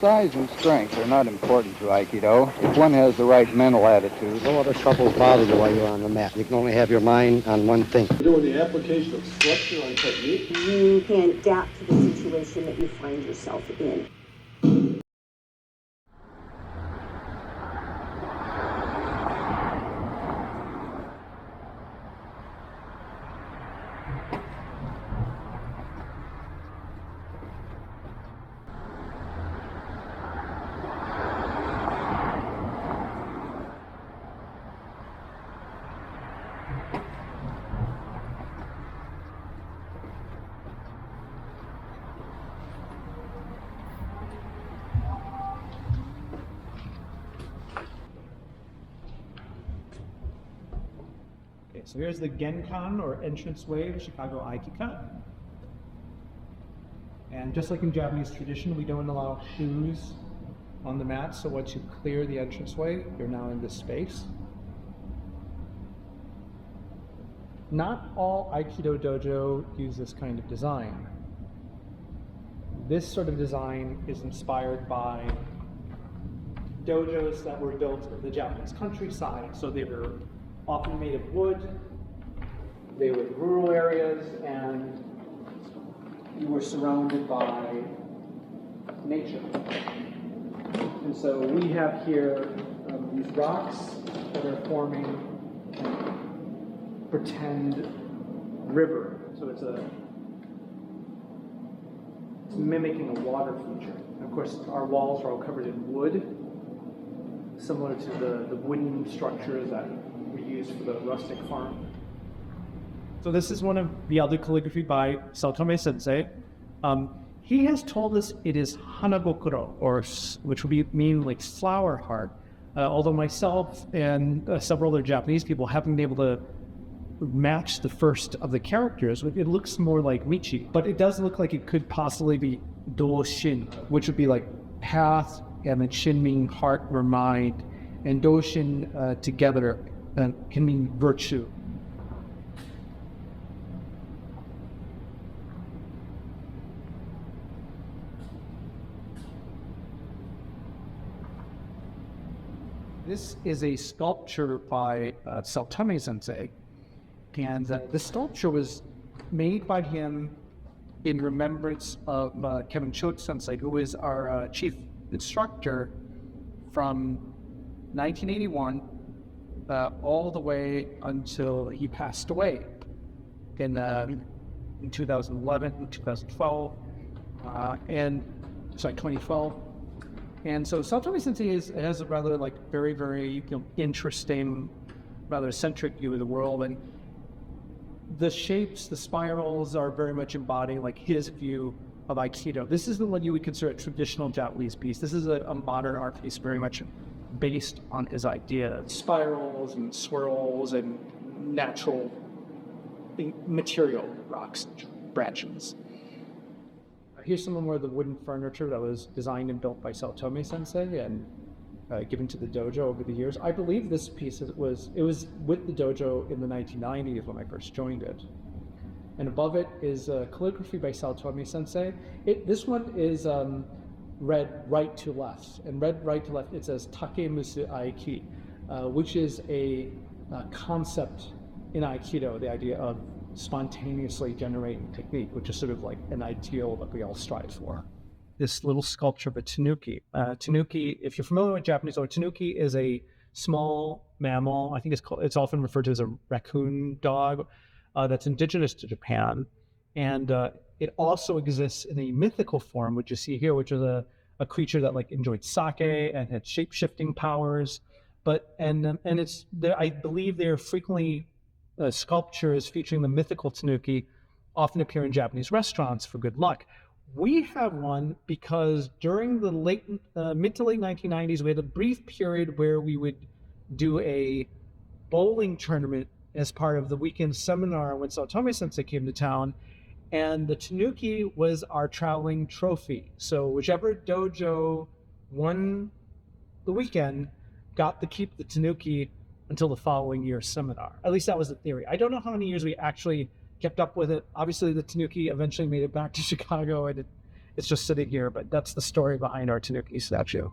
Size and strength are not important to Aikido if one has the right mental attitude. No other troubles bother you while you're on the mat. You can only have your mind on one thing. Doing the application of structure on technique. You can adapt to the situation that you find yourself in. So here's the Genkan, or entranceway of Chicago Aikikai. And just like in Japanese tradition, we don't allow shoes on the mat, so once you clear the entranceway, you're now in this space. Not all Aikido dojo use this kind of design. This sort of design is inspired by dojos that were built in the Japanese countryside, so they were often made of wood. They were in rural areas, and you were surrounded by nature. And so we have here these rocks that are forming a pretend river. So it's mimicking a water feature. And of course, our walls are all covered in wood, similar to the wooden structures that we use for the rustic farm. So this is one of the other calligraphy by Saotome Sensei. He has told us it is hanabokuro, or which would mean like flower heart. Although myself and several other Japanese people haven't been able to match the first of the characters. It looks more like Michi, but it does look like it could possibly be Do-shin, which would be like path, and then shin meaning heart or mind, and Do-shin together can mean virtue. This is a sculpture by Saotome Sensei, and the sculpture was made by him in remembrance of Kevin Choate Sensei, who is our chief instructor from 1981 all the way until he passed away in 2011, 2012, 2012. And so Saotome Sensei has a rather very, very interesting, rather eccentric view of the world, and the shapes, the spirals are very much embodying his view of Aikido. This is the one you would consider a traditional Japanese piece. This is a modern art piece, very much based on his idea. Spirals and swirls and natural material, rocks, branches. Here's some more of the wooden furniture that was designed and built by Saotome Sensei and given to the dojo over the years. I believe this piece was with the dojo in the 1990s when I first joined it. And above it is calligraphy by Saotome Sensei. This one is read right to left. And read right to left, it says Takemusu Aiki, which is a concept in Aikido, the idea of spontaneously generating technique, which is sort of like an ideal that we all strive for. This little sculpture of a tanuki. Tanuki, if you're familiar with Japanese art, tanuki is a small mammal. I think it's often referred to as a raccoon dog that's indigenous to Japan. And it also exists in a mythical form, which you see here, which is a creature that enjoyed sake and had shape-shifting powers. And it's I believe they're frequently sculptures featuring the mythical tanuki often appear in Japanese restaurants for good luck. We have one because during the mid to late 1990s, we had a brief period where we would do a bowling tournament as part of the weekend seminar when Saotome Sensei came to town, and the tanuki was our traveling trophy. So whichever dojo won the weekend got to keep the tanuki until the following year's seminar. At least that was the theory. I don't know how many years we actually kept up with it. Obviously, the tanuki eventually made it back to Chicago, and it's just sitting here, but that's the story behind our Tanuki statue.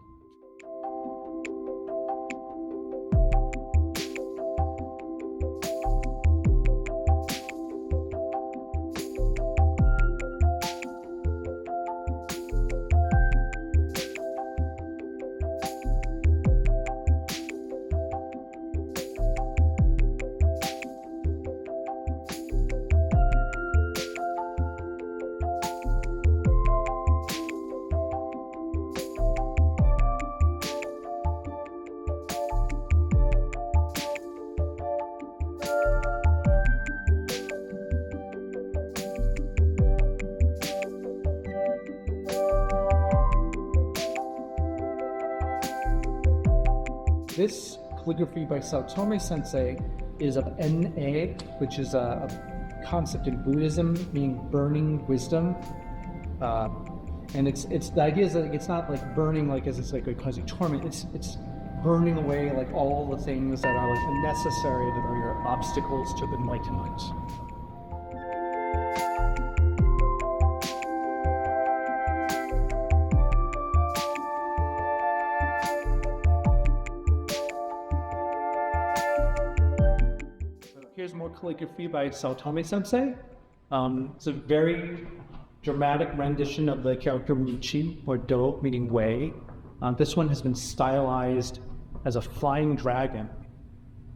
This calligraphy by Saotome Sensei is of NA, which is a concept in Buddhism meaning burning wisdom. And it's the idea is that it's not like burning like as it's like causing torment. It's burning away like all the things that are like unnecessary, that are your obstacles to enlightenment. Here's more calligraphy by Saotome Sensei. It's a very dramatic rendition of the character Michi, or Do, meaning way. This one has been stylized as a flying dragon.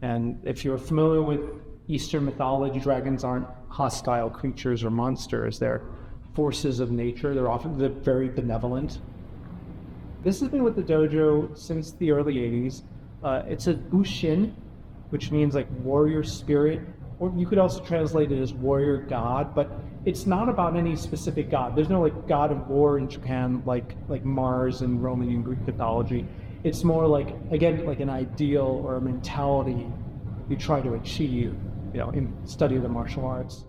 And if you're familiar with Eastern mythology, dragons aren't hostile creatures or monsters. They're forces of nature. They're very benevolent. This has been with the dojo since the early 80s. It's a Bushin, which means like warrior spirit, or you could also translate it as warrior god, but it's not about any specific god. There's no like god of war in Japan like Mars in Roman and Greek mythology. It's more like, again, like an ideal or a mentality you try to achieve, in study of the martial arts.